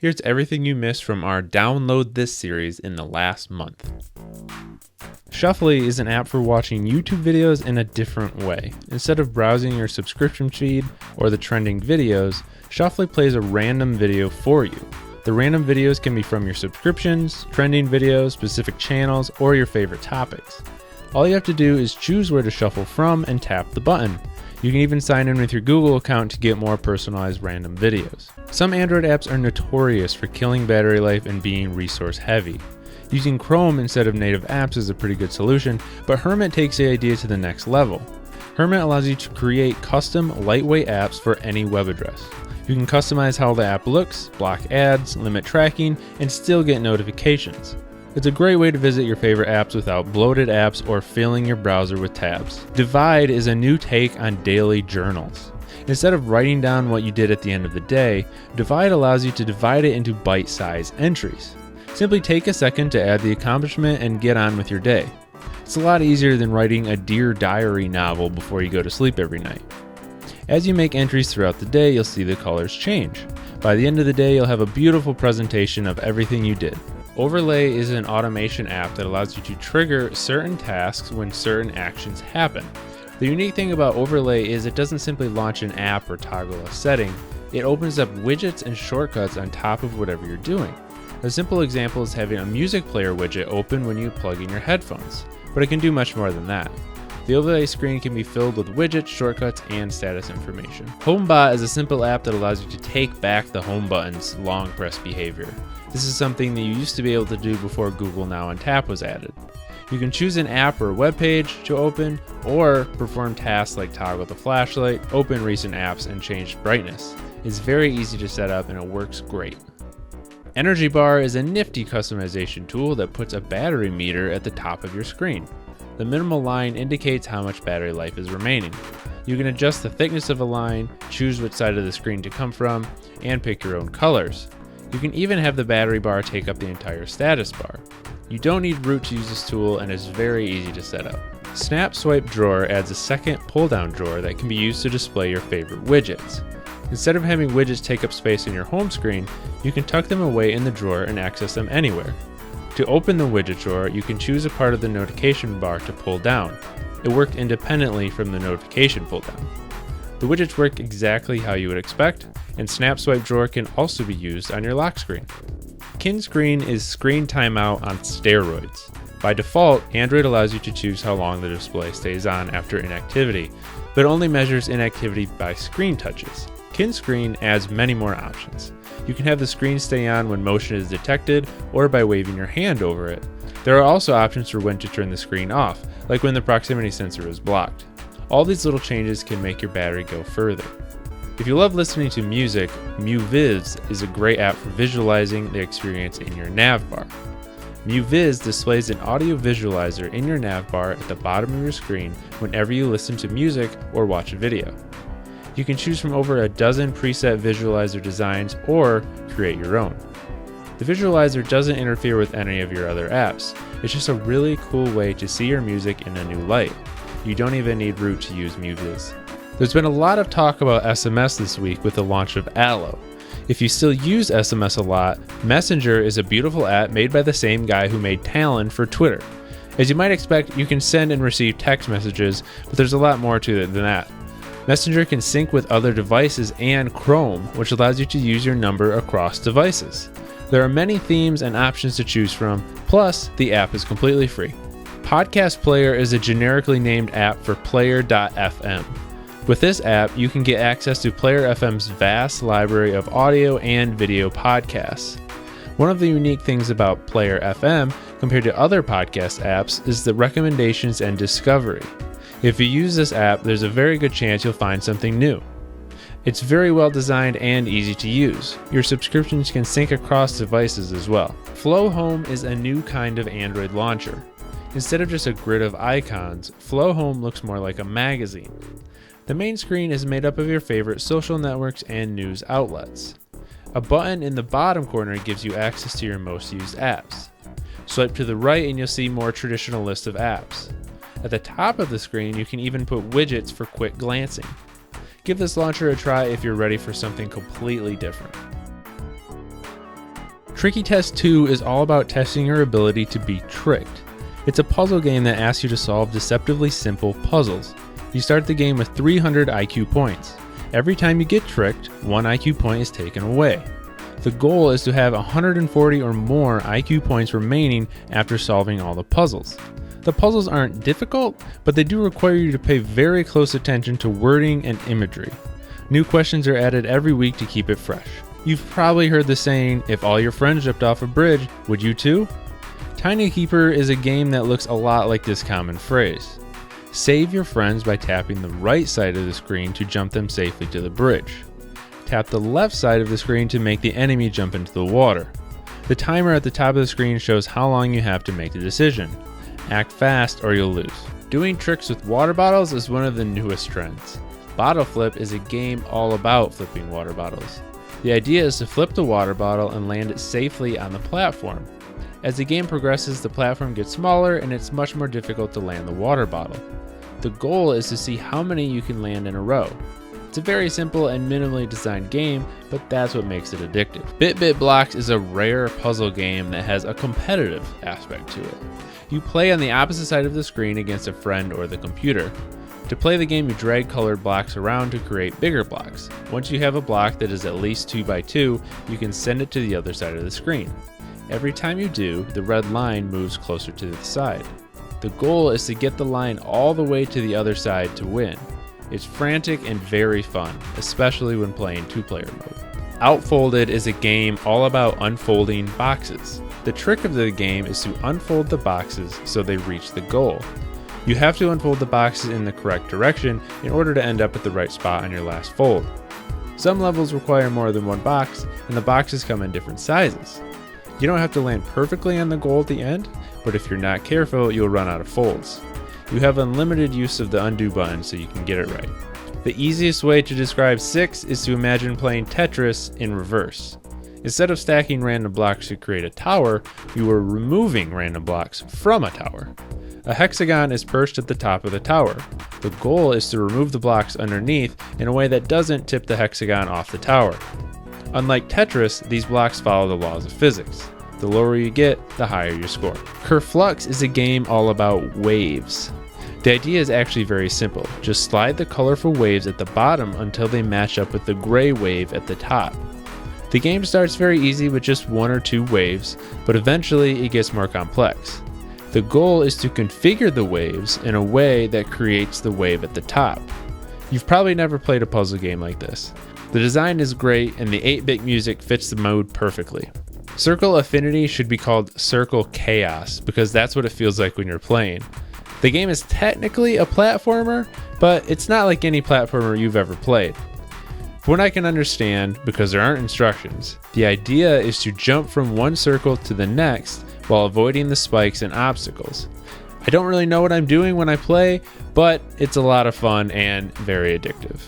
Here's everything you missed from our Download This series in the last month. Shuffly is an app for watching YouTube videos in a different way. Instead of browsing your subscription feed or the trending videos, Shuffly plays a random video for you. The random videos can be from your subscriptions, trending videos, specific channels, or your favorite topics. All you have to do is choose where to shuffle from and tap the button. You can even sign in with your Google account to get more personalized random videos. Some Android apps are notorious for killing battery life and being resource heavy. Using Chrome instead of native apps is a pretty good solution, but Hermit takes the idea to the next level. Hermit allows you to create custom, lightweight apps for any web address. You can customize how the app looks, block ads, limit tracking, and still get notifications. It's a great way to visit your favorite apps without bloated apps or filling your browser with tabs. Divide is a new take on daily journals. Instead of writing down what you did at the end of the day, Divide allows you to divide it into bite-sized entries. Simply take a second to add the accomplishment and get on with your day. It's a lot easier than writing a Dear Diary novel before you go to sleep every night. As you make entries throughout the day, you'll see the colors change. By the end of the day, you'll have a beautiful presentation of everything you did. Overlay is an automation app that allows you to trigger certain tasks when certain actions happen. The unique thing about Overlay is it doesn't simply launch an app or toggle a setting, it opens up widgets and shortcuts on top of whatever you're doing. A simple example is having a music player widget open when you plug in your headphones, but it can do much more than that. The overlay screen can be filled with widgets, shortcuts, and status information. HomeBot is a simple app that allows you to take back the home button's long press behavior. This is something that you used to be able to do before Google Now on Tap was added. You can choose an app or web page to open, or perform tasks like toggle the flashlight, open recent apps, and change brightness. It's very easy to set up and it works great. Energy Bar is a nifty customization tool that puts a battery meter at the top of your screen. The minimal line indicates how much battery life is remaining. You can adjust the thickness of a line, choose which side of the screen to come from, and pick your own colors. You can even have the battery bar take up the entire status bar. You don't need root to use this tool and it's very easy to set up. Snap Swipe Drawer adds a second pull-down drawer that can be used to display your favorite widgets. Instead of having widgets take up space in your home screen, you can tuck them away in the drawer and access them anywhere. To open the widget drawer, you can choose a part of the notification bar to pull down. It worked independently from the notification pull down. The widgets work exactly how you would expect, and Snap Swipe Drawer can also be used on your lock screen. KinScreen is screen timeout on steroids. By default, Android allows you to choose how long the display stays on after inactivity, but only measures inactivity by screen touches. KinScreen adds many more options. You can have the screen stay on when motion is detected or by waving your hand over it. There are also options for when to turn the screen off, like when the proximity sensor is blocked. All these little changes can make your battery go further. If you love listening to music, MUVIZ is a great app for visualizing the experience in your nav bar. MUVIZ displays an audio visualizer in your nav bar at the bottom of your screen whenever you listen to music or watch a video. You can choose from over a dozen preset visualizer designs or create your own. The visualizer doesn't interfere with any of your other apps. It's just a really cool way to see your music in a new light. You don't even need root to use MUVIZ. There's been a lot of talk about SMS this week with the launch of Allo. If you still use SMS a lot, Messenger is a beautiful app made by the same guy who made Talon for Twitter. As you might expect, you can send and receive text messages, but there's a lot more to it than that. Messenger can sync with other devices and Chrome, which allows you to use your number across devices. There are many themes and options to choose from, plus the app is completely free. Podcast Player is a generically named app for Player.fm. With this app, you can get access to Player FM's vast library of audio and video podcasts. One of the unique things about Player FM compared to other podcast apps is the recommendations and discovery. If you use this app, there's a very good chance you'll find something new. It's very well designed and easy to use. Your subscriptions can sync across devices as well. Flow Home is a new kind of Android launcher. Instead of just a grid of icons, Flow Home looks more like a magazine. The main screen is made up of your favorite social networks and news outlets. A button in the bottom corner gives you access to your most used apps. Swipe to the right and you'll see more traditional list of apps. At the top of the screen, you can even put widgets for quick glancing. Give this launcher a try if you're ready for something completely different. Tricky Test 2 is all about testing your ability to be tricked. It's a puzzle game that asks you to solve deceptively simple puzzles. You start the game with 300 IQ points. Every time you get tricked, 1 IQ point is taken away. The goal is to have 140 or more IQ points remaining after solving all the puzzles. The puzzles aren't difficult, but they do require you to pay very close attention to wording and imagery. New questions are added every week to keep it fresh. You've probably heard the saying, if all your friends jumped off a bridge, would you too? Tiny Keeper is a game that looks a lot like this common phrase. Save your friends by tapping the right side of the screen to jump them safely to the bridge. Tap the left side of the screen to make the enemy jump into the water. The timer at the top of the screen shows how long you have to make the decision. Act fast or you'll lose. Doing tricks with water bottles is one of the newest trends. Bottle Flip is a game all about flipping water bottles. The idea is to flip the water bottle and land it safely on the platform. As the game progresses, the platform gets smaller and it's much more difficult to land the water bottle. The goal is to see how many you can land in a row. It's a very simple and minimally designed game, but that's what makes it addictive. Bit Blocks is a rare puzzle game that has a competitive aspect to it. You play on the opposite side of the screen against a friend or the computer. To play the game, you drag colored blocks around to create bigger blocks. Once you have a block that is at least 2 by 2, you can send it to the other side of the screen. Every time you do, the red line moves closer to the side. The goal is to get the line all the way to the other side to win. It's frantic and very fun, especially when playing 2-player mode. Outfolded is a game all about unfolding boxes. The trick of the game is to unfold the boxes so they reach the goal. You have to unfold the boxes in the correct direction in order to end up at the right spot on your last fold. Some levels require more than one box, and the boxes come in different sizes. You don't have to land perfectly on the goal at the end, but if you're not careful, you'll run out of folds. You have unlimited use of the undo button so you can get it right. The easiest way to describe 6 is to imagine playing Tetris in reverse. Instead of stacking random blocks to create a tower, you are removing random blocks from a tower. A hexagon is perched at the top of the tower. The goal is to remove the blocks underneath in a way that doesn't tip the hexagon off the tower. Unlike Tetris, these blocks follow the laws of physics. The lower you get, the higher your score. Kerflux is a game all about waves. The idea is actually very simple. Just slide the colorful waves at the bottom until they match up with the gray wave at the top. The game starts very easy with just 1 or 2 waves, but eventually it gets more complex. The goal is to configure the waves in a way that creates the wave at the top. You've probably never played a puzzle game like this. The design is great and the 8-bit music fits the mode perfectly. Circle Affinity should be called Circle Chaos because that's what it feels like when you're playing. The game is technically a platformer, but it's not like any platformer you've ever played. From what I can understand, because there aren't instructions, the idea is to jump from one circle to the next while avoiding the spikes and obstacles. I don't really know what I'm doing when I play, but it's a lot of fun and very addictive.